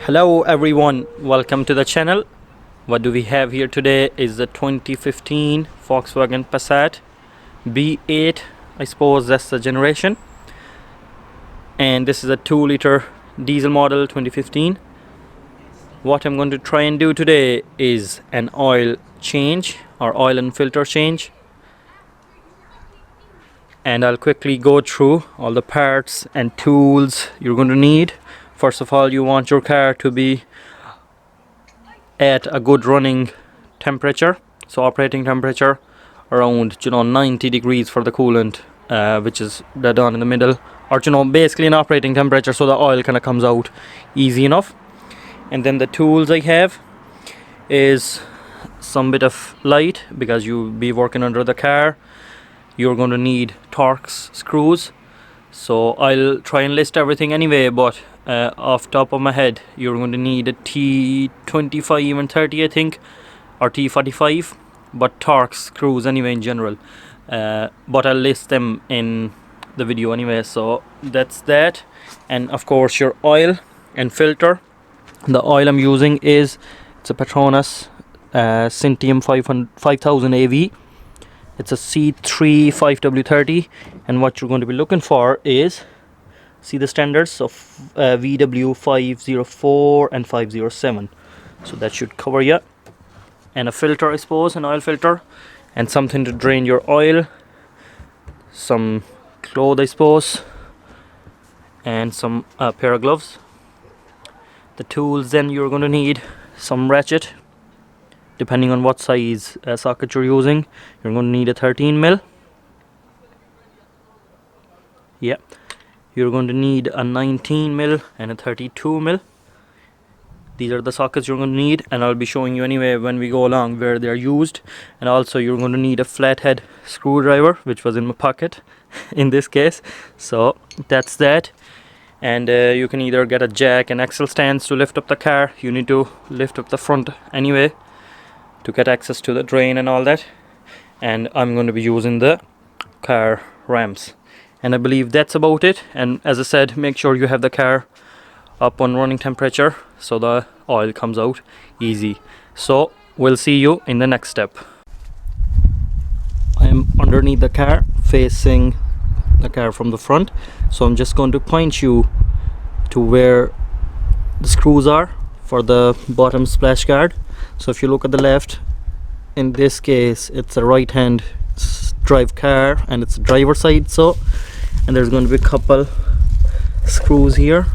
Hello everyone, welcome to the channel. What do we have here today is the 2015 Volkswagen Passat B8, I suppose that's the generation, and this is a 2-liter diesel model 2015. What I'm going to try and do today is an oil change or oil and filter change, and I'll quickly go through all the parts and tools you're going to need. First of all, you want your car to be at a good running temperature, so operating temperature around 90 degrees for the coolant, which is dead on in the middle, or basically an operating temperature so the oil kind of comes out easy enough. And then the tools I have is some bit of light, because you'll be working under the car. You're going to need Torx screws, so I'll try and list everything anyway, but off top of my head you're going to need a T25 and 30 I think, or T45, but Torx screws anyway in general, but I'll list them in the video anyway. So that's that. And of course your oil and filter. The oil I'm using it's a Petronas Cintium 5000 AV. It's a C3 5W30, and what you're going to be looking for is, see the standards of VW 504 and 507, so that should cover you. And a filter, I suppose, an oil filter, and something to drain your oil, some clothes I suppose, and some pair of gloves. The tools then, you're going to need some ratchet. Depending on what size socket you're using, you're going to need a 13mm. Yeah, you're going to need a 19mm and a 32mm. These are the sockets you're going to need, and I'll be showing you anyway when we go along where they're used. And also you're going to need a flathead screwdriver, which was in my pocket in this case. So that's that. And you can either get a jack and axle stands to lift up the car. You need to lift up the front anyway to get access to the drain and all that. And I'm going to be using the car ramps, and I believe that's about it. And as I said, make sure you have the car up on running temperature so the oil comes out easy. So we'll see you in the next step. I'm underneath the car, facing the car from the front, so I'm just going to point you to where the screws are for the bottom splash guard. So if you look at the left, in this case it's a right hand drive car and it's a driver side, so, and there's going to be a couple screws here.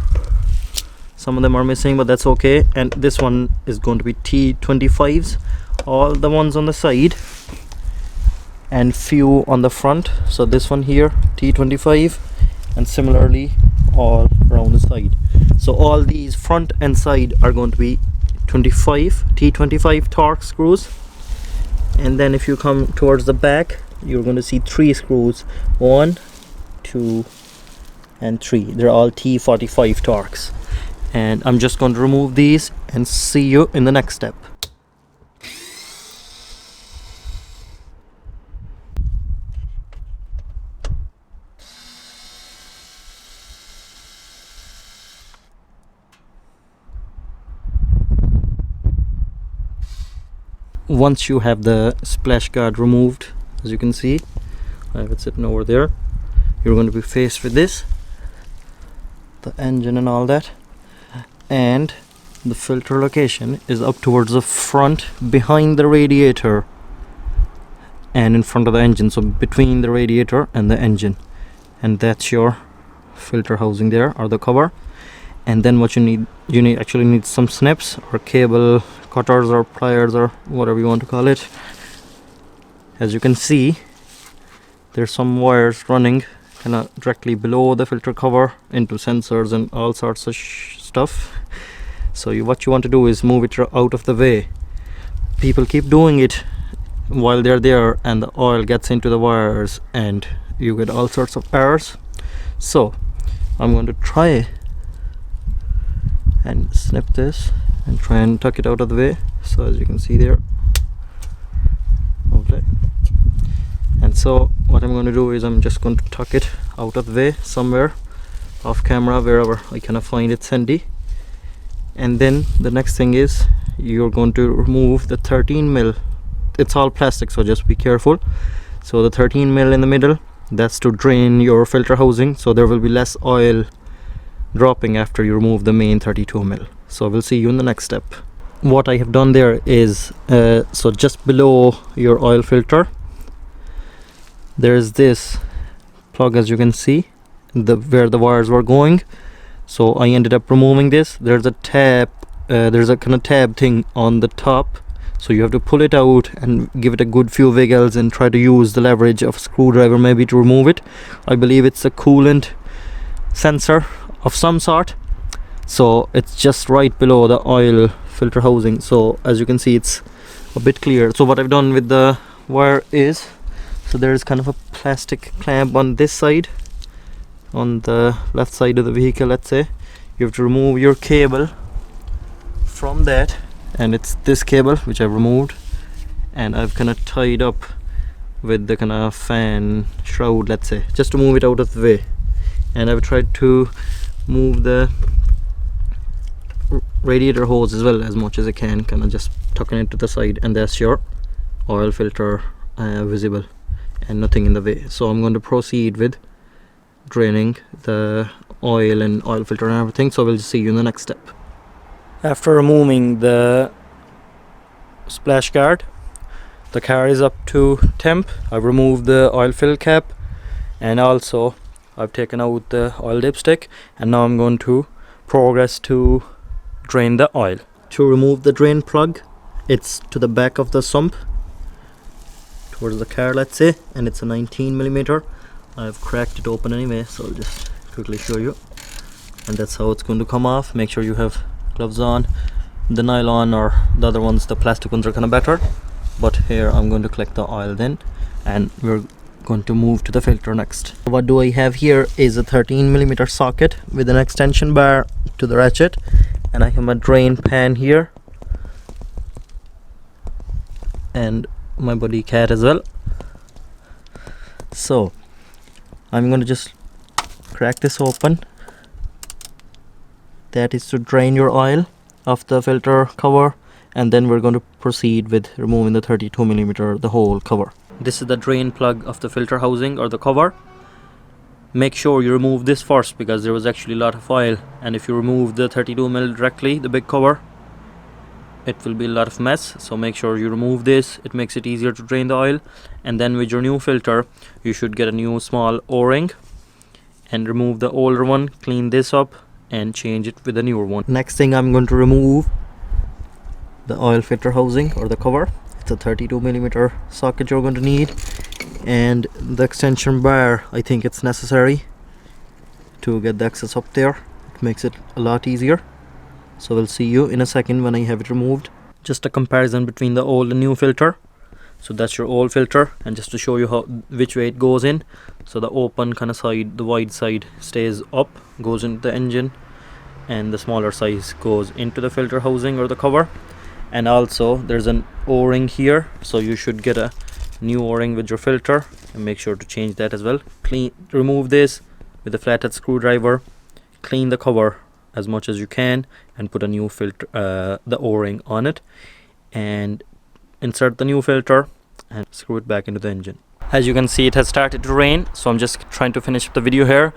Some of them are missing, but that's okay. And this one is going to be T25s, all the ones on the side and few on the front. So this one here T25, and similarly all around the side. So all these front and side are going to be T25 Torx screws. And then if you come towards the back, you're going to see 3 screws, 1, 2 and 3. They're all T45 Torx, and I'm just going to remove these and see you in the next step. Once you have the splash guard removed, as you can see, I have it sitting over there, you're going to be faced with this, the engine and all that, and the filter location is up towards the front, behind the radiator and in front of the engine, so between the radiator and the engine, and that's your filter housing there, or the cover. And then what you actually need some snips or cable cutters or pliers or whatever you want to call it. As you can see, there's some wires running kind of directly below the filter cover into sensors and all sorts of stuff. So what you want to do is move it out of the way. People keep doing it while they're there, and the oil gets into the wires and you get all sorts of errors. So I'm going to try and snip this and try and tuck it out of the way. So as you can see there, okay. And so what I'm going to do is I'm just going to tuck it out of the way somewhere off camera, wherever I can find it handy, And then the next thing is you're going to remove the 13mm. It's all plastic, so just be careful. So the 13mm in the middle, that's to drain your filter housing, so there will be less oil dropping after you remove the main 32mm. So we'll see you in the next step. What I have done there is so just below your oil filter there's this plug, as you can see, where the wires were going. So I ended up removing this. There's a tab, there's a kind of tab thing on the top, so you have to pull it out and give it a good few wiggles and try to use the leverage of a screwdriver maybe to remove it. I believe it's a coolant sensor of some sort. So it's just right below the oil filter housing. So as you can see, it's a bit clear. So what I've done with the wire is, so there's kind of a plastic clamp on this side, on the left side of the vehicle, let's say. You have to remove your cable from that, and it's this cable which I've removed, and I've kind of tied up with the kind of fan shroud, let's say, just to move it out of the way. And I've tried to move the radiator hose as well as much as I can, kind of just tucking it to the side, and that's your oil filter visible and nothing in the way. So I'm going to proceed with draining the oil and oil filter and everything, so we'll see you in the next step. After removing the splash guard, the car is up to temp. I've removed the oil fill cap, and also I've taken out the oil dipstick, and now I'm going to progress to drain the oil. To remove the drain plug, it's to the back of the sump towards the car, let's say, and it's a 19mm. I've cracked it open anyway, so I'll just quickly show you. And that's how it's going to come off. Make sure you have gloves on. The nylon or the other ones, the plastic ones, are kind of better, but here I'm going to collect the oil then, and we're going to move to the filter next. What do I have here is a 13mm socket with an extension bar to the ratchet, and I have a drain pan here and my buddy cat as well. So I'm going to just crack this open. That is to drain your oil off the filter cover, and then we're going to proceed with removing the 32mm, the whole cover. This is the drain plug of the filter housing or the cover. Make sure you remove this first, because there was actually a lot of oil, and if you remove the 32mm directly, the big cover, it will be a lot of mess. So make sure you remove this. It makes it easier to drain the oil. And then with your new filter, you should get a new small O-ring and remove the older one, clean this up and change it with a newer one. Next thing, I'm going to remove the oil filter housing or the cover. It's a 32mm socket you're going to need, and the extension bar, I think it's necessary to get the access up there. It makes it a lot easier. So we'll see you in a second when I have it removed. Just a comparison between the old and new filter. So that's your old filter, and just to show you which way it goes in. So the open kind of side, the wide side, stays up, goes into the engine, and the smaller size goes into the filter housing or the cover. And also there's an O-ring here, so you should get a new O-ring with your filter, and make sure to change that as well. Remove this with a flathead screwdriver, clean the cover as much as you can, and put a new filter, the O-ring on it, and insert the new filter and screw it back into the engine. As you can see, it has started to rain, so I'm just trying to finish up the video here.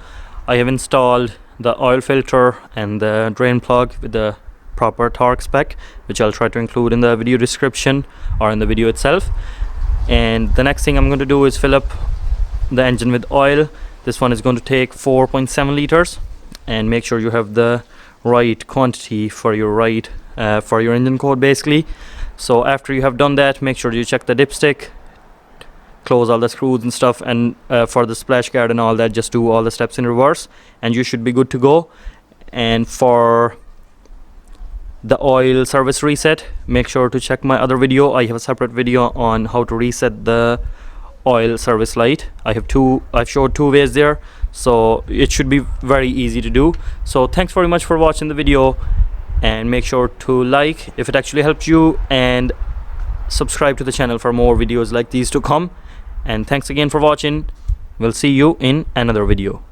I have installed the oil filter and the drain plug with the proper torque spec, which I'll try to include in the video description or in the video itself. And the next thing I'm going to do is fill up the engine with oil. This one is going to take 4.7 liters, and make sure you have the right quantity for your engine code basically. So after you have done that, make sure you check the dipstick, close all the screws and stuff, and for the splash guard and all that, just do all the steps in reverse and you should be good to go. And for the oil service reset, make sure to check my other video. I have a separate video on how to reset the oil service light. I've showed two ways there, so it should be very easy to do. So thanks very much for watching the video, and make sure to like if it actually helped you, and subscribe to the channel for more videos like these to come. And thanks again for watching. We'll see you in another video.